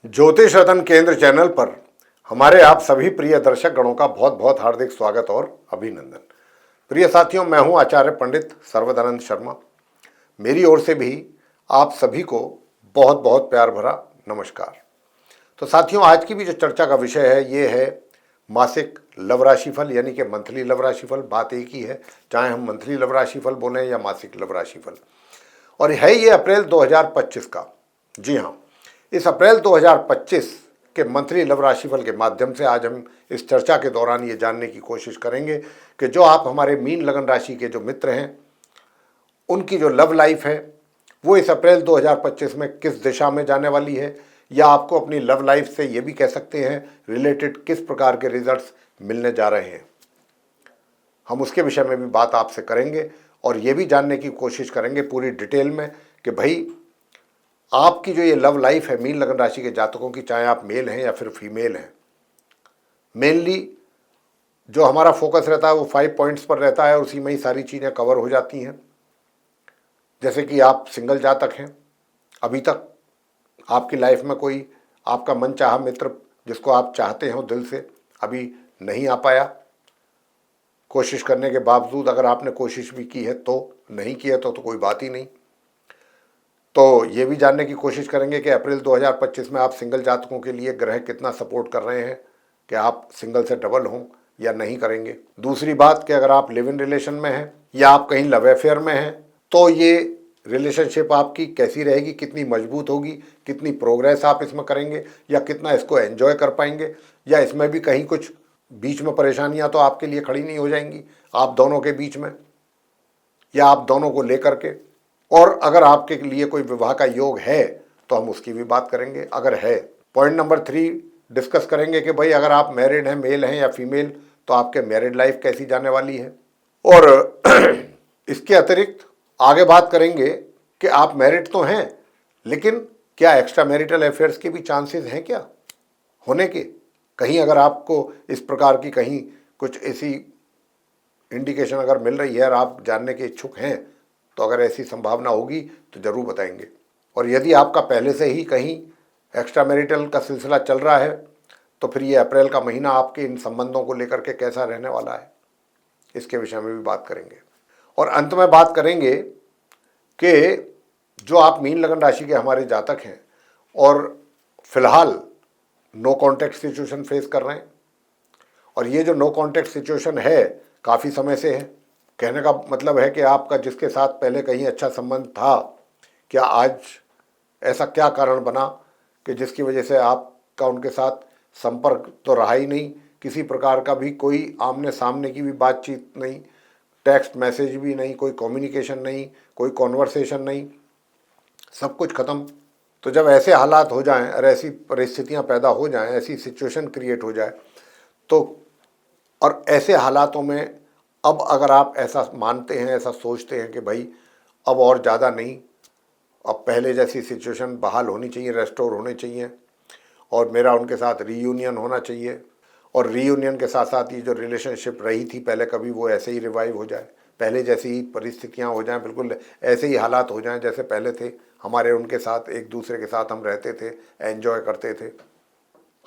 ज्योतिष रतन केंद्र चैनल पर हमारे आप सभी प्रिय दर्शक गणों का बहुत बहुत हार्दिक स्वागत और अभिनंदन। प्रिय साथियों, मैं हूं आचार्य पंडित सर्वदानंद शर्मा। मेरी ओर से भी आप सभी को बहुत बहुत प्यार भरा नमस्कार। तो साथियों, आज की भी जो चर्चा का विषय है ये है मासिक लव राशिफल, यानी कि मंथली लव राशिफल। बात एक ही है, चाहे हम मंथली लव राशिफल बोलें या मासिक लव राशिफल। और है ये अप्रैल 2025 का। जी हाँ, इस अप्रैल 2025 के मंथली लव राशिफल के माध्यम से आज हम इस चर्चा के दौरान ये जानने की कोशिश करेंगे कि जो आप हमारे मीन लगन राशि के जो मित्र हैं उनकी जो लव लाइफ है वो इस अप्रैल 2025 में किस दिशा में जाने वाली है, या आपको अपनी लव लाइफ से ये भी कह सकते हैं रिलेटेड किस प्रकार के रिजल्ट्स मिलने जा रहे हैं। हम उसके विषय में भी बात आपसे करेंगे और ये भी जानने की कोशिश करेंगे पूरी डिटेल में कि भाई आपकी जो ये लव लाइफ है मीन लगन राशि के जातकों की, चाहे आप मेल हैं या फिर फीमेल हैं, मेनली जो हमारा फोकस रहता है वो 5 पॉइंट्स पर रहता है और उसी में ही सारी चीज़ें कवर हो जाती हैं। जैसे कि आप सिंगल जातक हैं, अभी तक आपकी लाइफ में कोई आपका मनचाहा मित्र जिसको आप चाहते हो दिल से अभी नहीं आ पाया। कोशिश करने के बावजूद अगर आपने कोशिश भी की है तो नहीं किया तो कोई बात ही नहीं। तो ये भी जानने की कोशिश करेंगे कि अप्रैल 2025 में आप सिंगल जातकों के लिए ग्रह कितना सपोर्ट कर रहे हैं कि आप सिंगल से डबल हों या नहीं करेंगे। दूसरी बात कि अगर आप लिव इन रिलेशन में हैं या आप कहीं लव अफेयर में हैं तो ये रिलेशनशिप आपकी कैसी रहेगी, कितनी मजबूत होगी, कितनी प्रोग्रेस आप इसमें करेंगे या कितना इसको एंजॉय कर पाएंगे, या इसमें भी कहीं कुछ बीच में परेशानियां तो आपके लिए खड़ी नहीं हो जाएंगी आप दोनों के बीच में या आप दोनों को लेकर के। और अगर आपके लिए कोई विवाह का योग है तो हम उसकी भी बात करेंगे अगर है। पॉइंट नंबर 3 डिस्कस करेंगे कि भाई अगर आप मैरिड हैं, मेल हैं या फीमेल, तो आपके मैरिड लाइफ कैसी जाने वाली है। और इसके अतिरिक्त आगे बात करेंगे कि आप मैरिड तो हैं लेकिन क्या एक्स्ट्रा मैरिटल अफेयर्स के भी चांसेस हैं क्या होने के। कहीं अगर आपको इस प्रकार की कहीं कुछ ऐसी इंडिकेशन अगर मिल रही है और आप जानने के इच्छुक हैं तो अगर ऐसी संभावना होगी तो ज़रूर बताएंगे। और यदि आपका पहले से ही कहीं एक्स्ट्रा मैरिटल का सिलसिला चल रहा है तो फिर ये अप्रैल का महीना आपके इन संबंधों को लेकर के कैसा रहने वाला है, इसके विषय में भी बात करेंगे। और अंत में बात करेंगे कि जो आप मीन लगन राशि के हमारे जातक हैं और फिलहाल नो कॉन्टैक्ट सिचुएशन फेस कर रहे हैं, और ये जो नो कॉन्टैक्ट सिचुएशन है काफ़ी समय से है। कहने का मतलब है कि आपका जिसके साथ पहले कहीं अच्छा संबंध था, क्या आज ऐसा क्या कारण बना कि जिसकी वजह से आपका उनके साथ संपर्क तो रहा ही नहीं, किसी प्रकार का भी कोई आमने सामने की भी बातचीत नहीं, टेक्स्ट मैसेज भी नहीं, कोई कम्युनिकेशन नहीं, कोई कॉन्वर्सेशन नहीं, सब कुछ ख़त्म। तो जब ऐसे हालात हो जाएं और ऐसी परिस्थितियां पैदा हो जाएं, ऐसी सिचुएशन क्रिएट हो जाए तो, और ऐसे हालातों में अब अगर आप ऐसा मानते हैं, ऐसा सोचते हैं कि भाई अब और ज़्यादा नहीं, अब पहले जैसी सिचुएशन बहाल होनी चाहिए, रेस्टोर होने चाहिए और मेरा उनके साथ रीयूनियन होना चाहिए, और रीयूनियन के साथ साथ ये जो रिलेशनशिप रही थी पहले कभी वो ऐसे ही रिवाइव हो जाए, पहले जैसी ही परिस्थितियाँ हो जाएं, बिल्कुल ऐसे ही हालात हो जाएं जैसे पहले थे हमारे उनके साथ, एक दूसरे के साथ हम रहते थे, एंजॉय करते थे।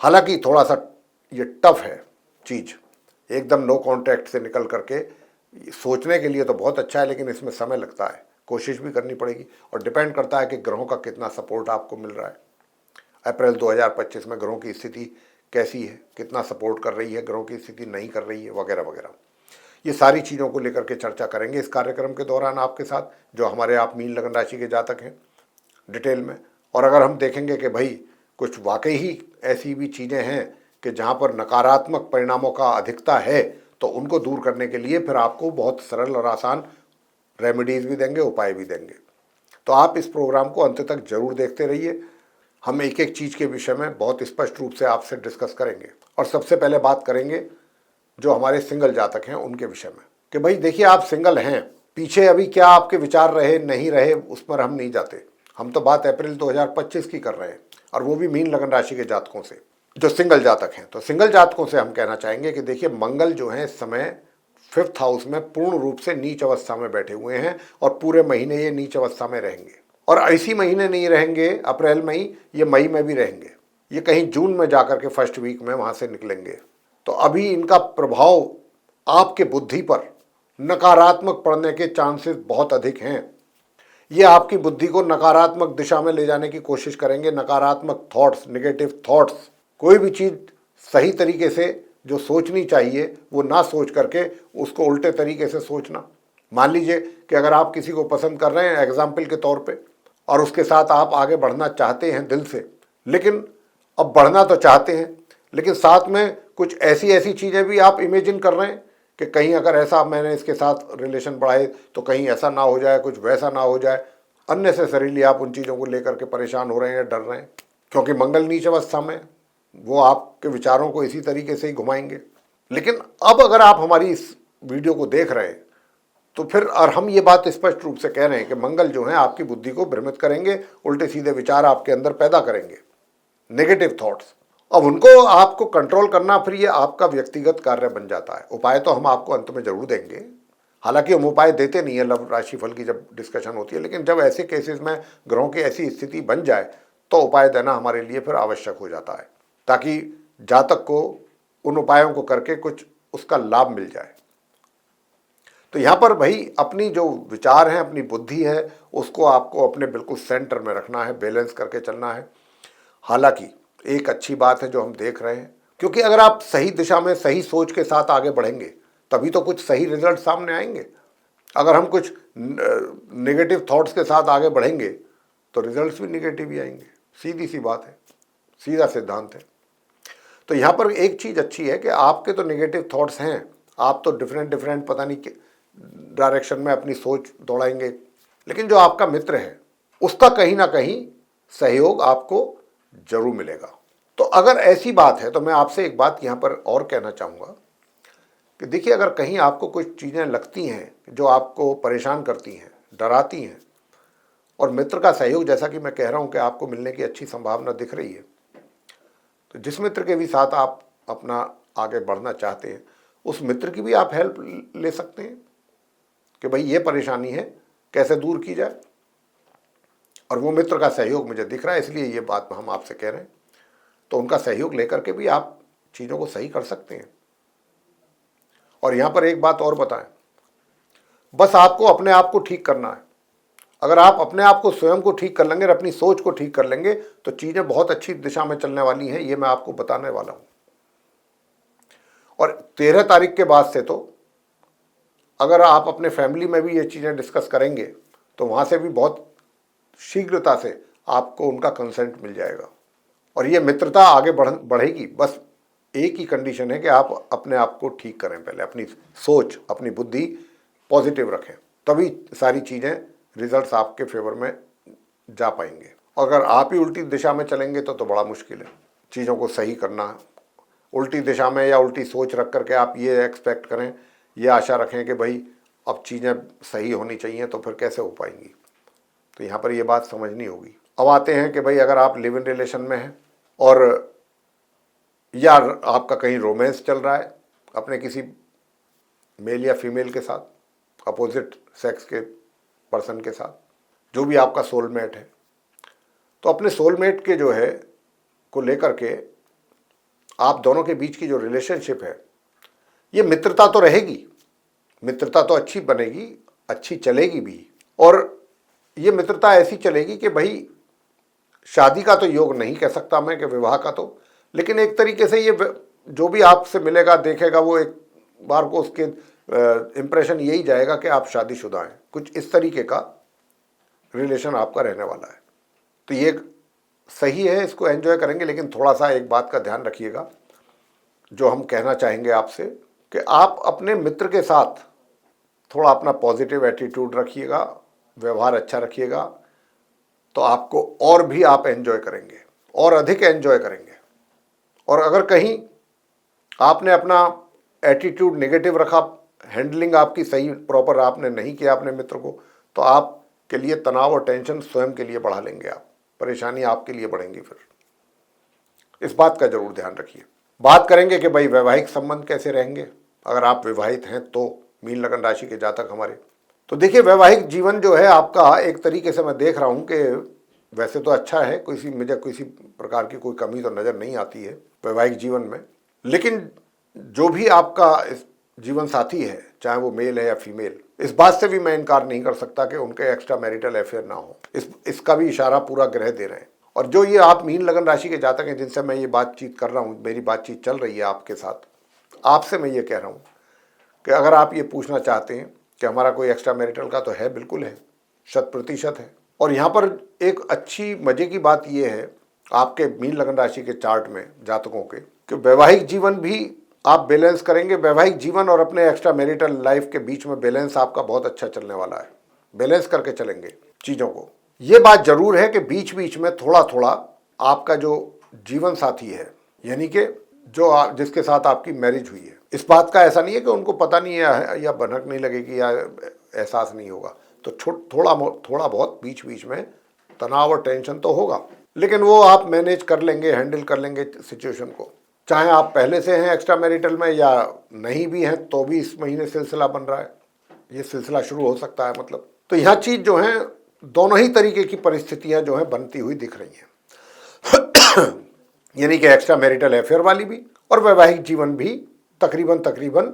हालांकि थोड़ा सा ये टफ है चीज़, एकदम नो कॉन्टैक्ट से निकल करके सोचने के लिए तो बहुत अच्छा है लेकिन इसमें समय लगता है, कोशिश भी करनी पड़ेगी और डिपेंड करता है कि ग्रहों का कितना सपोर्ट आपको मिल रहा है। अप्रैल 2025 में ग्रहों की स्थिति कैसी है, कितना सपोर्ट कर रही है, ग्रहों की स्थिति नहीं कर रही है, वगैरह वगैरह। ये सारी चीज़ों को लेकर के चर्चा करेंगे इस कार्यक्रम के दौरान आपके साथ, जो हमारे आप मीन लगन राशि के जातक हैं, डिटेल में। और अगर हम देखेंगे कि भाई कुछ वाकई ही ऐसी भी चीज़ें हैं कि जहाँ पर नकारात्मक परिणामों का अधिकता है तो उनको दूर करने के लिए फिर आपको बहुत सरल और आसान रेमेडीज़ भी देंगे, उपाय भी देंगे। तो आप इस प्रोग्राम को अंत तक जरूर देखते रहिए। हम एक एक चीज़ के विषय में बहुत स्पष्ट रूप से आपसे डिस्कस करेंगे। और सबसे पहले बात करेंगे जो हमारे सिंगल जातक हैं उनके विषय में कि भाई देखिए, आप सिंगल हैं, पीछे अभी क्या आपके विचार रहे नहीं रहे उस पर हम नहीं जाते, हम तो बात अप्रैल 2025 की कर रहे हैं, और वो भी मीन लगन राशि के जातकों से जो सिंगल जातक हैं। तो सिंगल जातकों से हम कहना चाहेंगे कि देखिए, मंगल जो है इस समय 5th हाउस में पूर्ण रूप से नीच अवस्था में बैठे हुए हैं और पूरे महीने ये नीच अवस्था में रहेंगे, और इसी महीने नहीं रहेंगे अप्रैल में ही, ये मई में भी रहेंगे। ये कहीं जून में जाकर के फर्स्ट वीक में वहाँ से निकलेंगे। तो अभी इनका प्रभाव आपके बुद्धि पर नकारात्मक पड़ने के चांसेस बहुत अधिक हैं। ये आपकी बुद्धि को नकारात्मक दिशा में ले जाने की कोशिश करेंगे। नकारात्मक थॉट्स, नेगेटिव थॉट्स, कोई भी चीज़ सही तरीके से जो सोचनी चाहिए वो ना सोच करके उसको उल्टे तरीके से सोचना। मान लीजिए कि अगर आप किसी को पसंद कर रहे हैं एग्जाम्पल के तौर पे, और उसके साथ आप आगे बढ़ना चाहते हैं दिल से, लेकिन अब बढ़ना तो चाहते हैं लेकिन साथ में कुछ ऐसी ऐसी चीज़ें भी आप इमेजिन कर रहे हैं कि कहीं अगर ऐसा मैंने इसके साथ रिलेशन बढ़ाए तो कहीं ऐसा ना हो जाए, कुछ वैसा ना हो जाए। अननेसेसरीली आप उन चीज़ों को लेकर के परेशान हो रहे हैं या डर रहे हैं, क्योंकि मंगल नीच अवस्था में वो आपके विचारों को इसी तरीके से ही घुमाएंगे। लेकिन अब अगर आप हमारी इस वीडियो को देख रहे हैं तो फिर, और हम ये बात स्पष्ट रूप से कह रहे हैं कि मंगल जो है आपकी बुद्धि को भ्रमित करेंगे, उल्टे सीधे विचार आपके अंदर पैदा करेंगे, नेगेटिव थॉट्स। अब उनको आपको कंट्रोल करना फिर ये आपका व्यक्तिगत कार्य बन जाता है। उपाय तो हम आपको अंत में जरूर देंगे, हालांकि हम उपाय देते नहीं है लव राशिफल की जब डिस्कशन होती है, लेकिन जब ऐसे केसेस में ग्रहों की ऐसी स्थिति बन जाए तो उपाय देना हमारे लिए फिर आवश्यक हो जाता है, ताकि जातक को उन उपायों को करके कुछ उसका लाभ मिल जाए। तो यहाँ पर भाई अपनी जो विचार हैं, अपनी बुद्धि है, उसको आपको अपने बिल्कुल सेंटर में रखना है, बैलेंस करके चलना है। हालांकि एक अच्छी बात है जो हम देख रहे हैं, क्योंकि अगर आप सही दिशा में सही सोच के साथ आगे बढ़ेंगे तभी तो कुछ सही रिजल्ट सामने आएंगे। अगर हम कुछ नेगेटिव थॉट्स के साथ आगे बढ़ेंगे तो रिजल्ट्स भी नेगेटिव ही आएंगे। सीधी सी बात है, सीधा सिद्धांत है। तो यहाँ पर एक चीज़ अच्छी है कि आपके तो नेगेटिव थॉट्स हैं, आप तो डिफरेंट पता नहीं डायरेक्शन में अपनी सोच दौड़ाएंगे, लेकिन जो आपका मित्र है उसका कहीं ना कहीं सहयोग आपको जरूर मिलेगा। तो अगर ऐसी बात है तो मैं आपसे एक बात यहाँ पर और कहना चाहूँगा कि देखिए, अगर कहीं आपको कुछ चीज़ें लगती हैं जो आपको परेशान करती हैं, डराती हैं, और मित्र का सहयोग, जैसा कि मैं कह रहा हूँ कि आपको मिलने की अच्छी संभावना दिख रही है, तो जिस मित्र के भी साथ आप अपना आगे बढ़ना चाहते हैं उस मित्र की भी आप हेल्प ले सकते हैं कि भाई ये परेशानी है, कैसे दूर की जाए। और वो मित्र का सहयोग मुझे दिख रहा है, इसलिए ये बात हम आपसे कह रहे हैं। तो उनका सहयोग लेकर के भी आप चीज़ों को सही कर सकते हैं। और यहाँ पर एक बात और बताएं, बस आपको अपने आप को ठीक करना है। अगर आप अपने आप को स्वयं को ठीक कर लेंगे और अपनी सोच को ठीक कर लेंगे तो चीज़ें बहुत अच्छी दिशा में चलने वाली हैं, ये मैं आपको बताने वाला हूँ। और 13 तारीख के बाद से तो अगर आप अपने फैमिली में भी ये चीज़ें डिस्कस करेंगे तो वहाँ से भी बहुत शीघ्रता से आपको उनका कंसेंट मिल जाएगा और ये मित्रता आगे बढ़ेगी। बस एक ही कंडीशन है कि आप अपने आप को ठीक करें, पहले अपनी सोच, अपनी बुद्धि पॉजिटिव रखें, तभी सारी चीज़ें, रिजल्ट्स आपके फेवर में जा पाएंगे। अगर आप ही उल्टी दिशा में चलेंगे तो बड़ा मुश्किल है चीज़ों को सही करना। उल्टी दिशा में या उल्टी सोच रख करके आप ये एक्सपेक्ट करें, ये आशा रखें कि भाई अब चीज़ें सही होनी चाहिए, तो फिर कैसे हो पाएंगी। तो यहाँ पर ये बात समझनी होगी। अब आते हैं कि भाई अगर आप लिव इन रिलेशन में हैं और या आपका कहीं रोमांस चल रहा है अपने किसी मेल या फीमेल के साथ, अपोजिट सेक्स के पर्सन के साथ, जो भी आपका सोलमेट है, तो अपने सोलमेट के जो है को लेकर के आप दोनों के बीच की जो रिलेशनशिप है, ये मित्रता तो रहेगी, मित्रता तो अच्छी बनेगी, अच्छी चलेगी भी। और ये मित्रता ऐसी चलेगी कि भाई शादी का तो योग नहीं कह सकता मैं, कि विवाह का तो, लेकिन एक तरीके से ये जो भी आपसे मिलेगा देखेगा वो एक बार को उसके इम्प्रेशन यही जाएगा कि आप शादीशुदा हैं। कुछ इस तरीके का रिलेशन आपका रहने वाला है। तो ये सही है, इसको एंजॉय करेंगे। लेकिन थोड़ा सा एक बात का ध्यान रखिएगा जो हम कहना चाहेंगे आपसे, कि आप अपने मित्र के साथ थोड़ा अपना पॉजिटिव एटीट्यूड रखिएगा, व्यवहार अच्छा रखिएगा, तो आपको और भी आप एंजॉय करेंगे और अधिक एंजॉय करेंगे। और अगर कहीं आपने अपना एटीट्यूड नेगेटिव रखा, हैंडलिंग आपकी सही प्रॉपर आपने नहीं किया अपने मित्र को, तो आपके लिए तनाव और टेंशन स्वयं के लिए बढ़ा लेंगे आप, परेशानी आपके लिए बढ़ेंगी। फिर इस बात का जरूर ध्यान रखिए। बात करेंगे कि भाई वैवाहिक संबंध कैसे रहेंगे अगर आप विवाहित हैं तो, मीन लगन राशि के जातक हमारे। तो देखिए, वैवाहिक जीवन जो है आपका, एक तरीके से मैं देख रहा हूँ कि वैसे तो अच्छा है, मुझे किसी प्रकार की कोई कमी तो नज़र नहीं आती है वैवाहिक जीवन में। लेकिन जो भी आपका इस जीवन साथी है, चाहे वो मेल है या फीमेल, इस बात से भी मैं इनकार नहीं कर सकता कि उनके एक्स्ट्रा मैरिटल अफेयर ना हो। इसका भी इशारा पूरा ग्रह दे रहे हैं। और जो ये आप मीन लगन राशि के जातक हैं जिनसे मैं ये बातचीत कर रहा हूँ, मेरी बातचीत चल रही है आपके साथ, आपसे मैं ये कह रहा हूँ कि अगर आप ये पूछना चाहते हैं कि हमारा कोई एक्स्ट्रा मैरिटल का, तो है, बिल्कुल है, 100% है। और यहाँ पर एक अच्छी मजे की बात यह है आपके मीन लगन राशि के चार्ट में जातकों के, कि वैवाहिक जीवन भी आप बैलेंस करेंगे। वैवाहिक जीवन और अपने एक्स्ट्रा मैरिटल लाइफ के बीच में बैलेंस आपका बहुत अच्छा चलने वाला है। बैलेंस करके चलेंगे चीज़ों को। ये बात जरूर है कि बीच बीच में थोड़ा थोड़ा आपका जो जीवन साथी है, यानी कि जिसके साथ आपकी मैरिज हुई है, इस बात का ऐसा नहीं है कि उनको पता नहीं है या भनक नहीं लगेगी या एहसास नहीं होगा, तो थोड़ा बहुत बीच बीच में तनाव और टेंशन तो होगा, लेकिन वो आप मैनेज कर लेंगे, हैंडल कर लेंगे सिचुएशन को। चाहे आप पहले से हैं एक्स्ट्रा मैरिटल में या नहीं भी हैं, तो भी इस महीने सिलसिला बन रहा है, ये सिलसिला शुरू हो सकता है मतलब। तो यहाँ चीज़ जो है, दोनों ही तरीके की परिस्थितियाँ जो हैं बनती हुई दिख रही हैं। यानी कि एक्स्ट्रा मैरिटल अफेयर वाली भी और वैवाहिक जीवन भी तकरीबन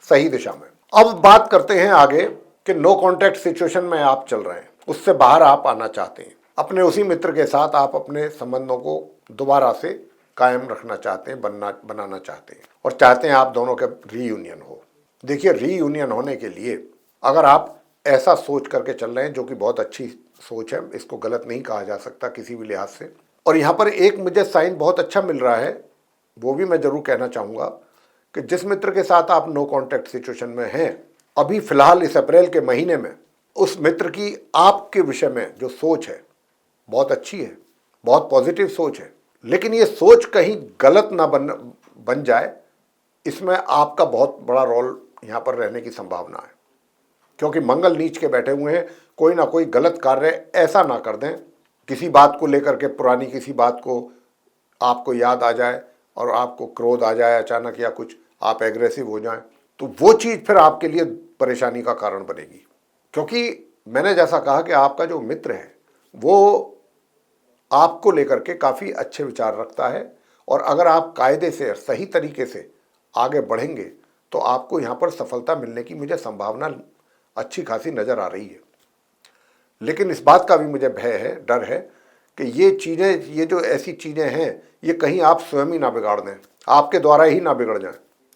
सही दिशा में। अब बात करते हैं आगे कि नो कॉन्टैक्ट सिचुएशन में आप चल रहे हैं, उससे बाहर आप आना चाहते हैं। अपने उसी मित्र के साथ आप अपने संबंधों को दोबारा से कायम रखना चाहते हैं, बनाना चाहते हैं, और चाहते हैं आप दोनों का रीयूनियन हो। देखिए, रीयूनियन होने के लिए अगर आप ऐसा सोच करके चल रहे हैं, जो कि बहुत अच्छी सोच है, इसको गलत नहीं कहा जा सकता किसी भी लिहाज से। और यहाँ पर एक मुझे साइन बहुत अच्छा मिल रहा है, वो भी मैं जरूर कहना चाहूँगा कि जिस मित्र के साथ आप नो कॉन्टैक्ट सिचुएशन में हैं, अभी फिलहाल इस अप्रैल के महीने में उस मित्र की आपके विषय में जो सोच है बहुत अच्छी है, बहुत पॉजिटिव सोच है। लेकिन ये सोच कहीं गलत ना बन जाए, इसमें आपका बहुत बड़ा रोल यहाँ पर रहने की संभावना है। क्योंकि मंगल नीच के बैठे हुए हैं, कोई ना कोई गलत कार्य ऐसा ना कर दें, किसी बात को लेकर के, पुरानी किसी बात को आपको याद आ जाए और आपको क्रोध आ जाए अचानक, या कुछ आप एग्रेसिव हो जाएं, तो वो चीज़ फिर आपके लिए परेशानी का कारण बनेगी। क्योंकि मैंने जैसा कहा कि आपका जो मित्र है वो आपको लेकर के काफ़ी अच्छे विचार रखता है, और अगर आप कायदे से सही तरीके से आगे बढ़ेंगे तो आपको यहाँ पर सफलता मिलने की मुझे संभावना अच्छी खासी नज़र आ रही है। लेकिन इस बात का भी मुझे भय है, डर है कि ये जो ऐसी चीज़ें हैं, ये कहीं आप स्वयं ही ना बिगाड़ दें, आपके द्वारा ही ना बिगड़ जाए।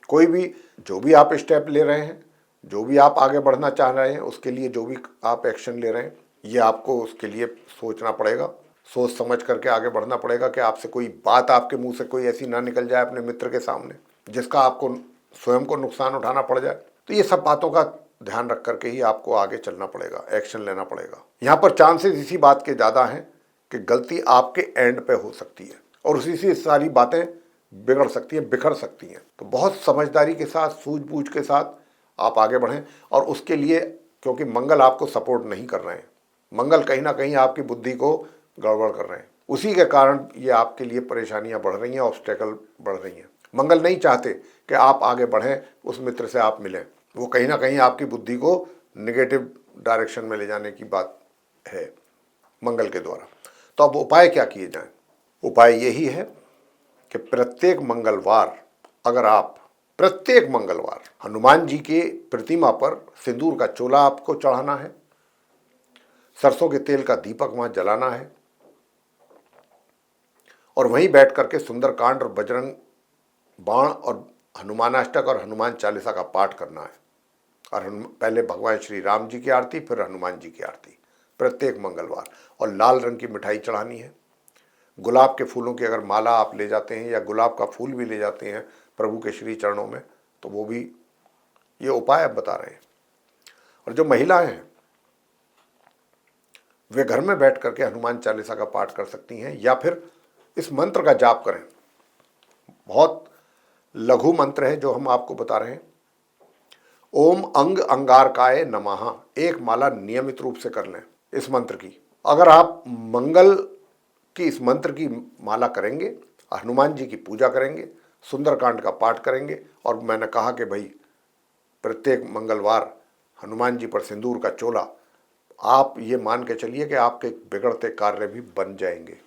कोई भी जो भी आप स्टेप ले रहे हैं, जो भी आप आगे बढ़ना चाह रहे हैं, उसके लिए जो भी आप एक्शन ले रहे हैं, ये आपको उसके लिए सोचना पड़ेगा, सोच समझ करके आगे बढ़ना पड़ेगा कि आपसे कोई बात, आपके मुंह से कोई ऐसी ना निकल जाए अपने मित्र के सामने जिसका आपको स्वयं को नुकसान उठाना पड़ जाए। तो ये सब बातों का ध्यान रख करके ही आपको आगे चलना पड़ेगा, एक्शन लेना पड़ेगा। यहाँ पर चांसेस इसी बात के ज़्यादा हैं कि गलती आपके एंड पे हो सकती है और उसी से सारी बातें बिगड़ सकती हैं, बिखर सकती हैं। तो बहुत समझदारी के साथ, सूझबूझ के साथ आप आगे बढ़ें। और उसके लिए, क्योंकि मंगल आपको सपोर्ट नहीं कर रहे हैं, मंगल कहीं ना कहीं आपकी बुद्धि को गड़बड़ कर रहे हैं, उसी के कारण ये आपके लिए परेशानियां बढ़ रही हैं, ऑब्स्टेकल बढ़ रही हैं। मंगल नहीं चाहते कि आप आगे बढ़ें, उस मित्र से आप मिलें, वो कहीं ना कहीं आपकी बुद्धि को निगेटिव डायरेक्शन में ले जाने की बात है मंगल के द्वारा। तो अब उपाय क्या किए जाएं? उपाय यही है कि प्रत्येक मंगलवार, अगर आप प्रत्येक मंगलवार हनुमान जी के प्रतिमा पर सिंदूर का चोला आपको चढ़ाना है, सरसों के तेल का दीपक वहां जलाना है, और वहीं बैठ करके सुंदरकांड और बजरंग बाण और हनुमानाष्टक और हनुमान चालीसा का पाठ करना है। और पहले भगवान श्री राम जी की आरती, फिर हनुमान जी की आरती प्रत्येक मंगलवार। और लाल रंग की मिठाई चढ़ानी है। गुलाब के फूलों की अगर माला आप ले जाते हैं या गुलाब का फूल भी ले जाते हैं प्रभु के श्री चरणों में, तो वो भी, ये उपाय अब बता रहे हैं। और जो महिलाएं हैं वे घर में बैठ करके हनुमान चालीसा का पाठ कर सकती हैं, या फिर इस मंत्र का जाप करें। बहुत लघु मंत्र है जो हम आपको बता रहे हैं। ओम अंग अंगारकाय नमः, एक माला नियमित रूप से कर लें इस मंत्र की। अगर आप मंगल की इस मंत्र की माला करेंगे, हनुमान जी की पूजा करेंगे, सुंदरकांड का पाठ करेंगे, और मैंने कहा कि भाई प्रत्येक मंगलवार हनुमान जी पर सिंदूर का चोला आप ये मान के चलिए कि आपके बिगड़ते कार्य भी बन जाएंगे,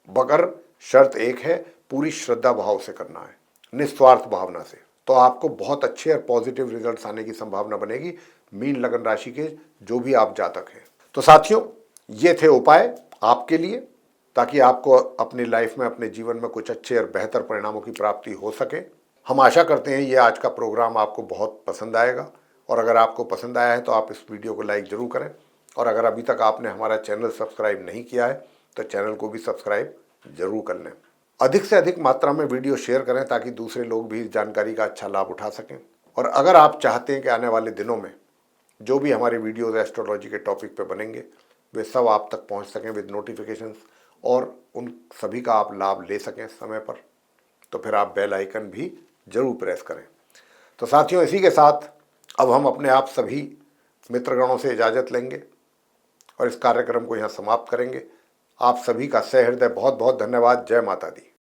मगर शर्त एक है, पूरी श्रद्धा भाव से करना है, निस्वार्थ भावना से। तो आपको बहुत अच्छे और पॉजिटिव रिजल्ट्स आने की संभावना बनेगी, मीन लगन राशि के जो भी आप जातक हैं। तो साथियों, ये थे उपाय आपके लिए, ताकि आपको अपनी लाइफ में, अपने जीवन में कुछ अच्छे और बेहतर परिणामों की प्राप्ति हो सके। हम आशा करते हैं ये आज का प्रोग्राम आपको बहुत पसंद आएगा, और अगर आपको पसंद आया है तो आप इस वीडियो को लाइक ज़रूर करें, और अगर अभी तक आपने हमारा चैनल सब्सक्राइब नहीं किया है तो चैनल को भी सब्सक्राइब जरूर कर लें। अधिक से अधिक मात्रा में वीडियो शेयर करें ताकि दूसरे लोग भी इस जानकारी का अच्छा लाभ उठा सकें। और अगर आप चाहते हैं कि आने वाले दिनों में जो भी हमारे वीडियोज़ एस्ट्रोलॉजी के टॉपिक पे बनेंगे वे सब आप तक पहुंच सकें विद नोटिफिकेशंस, और उन सभी का आप लाभ ले सकें समय पर, तो फिर आप बेल आइकन भी जरूर प्रेस करें। तो साथियों, इसी के साथ अब हम अपने आप सभी मित्रगणों से इजाज़त लेंगे और इस कार्यक्रम को यहाँ समाप्त करेंगे। आप सभी का सहृदय बहुत बहुत धन्यवाद। जय माता दी।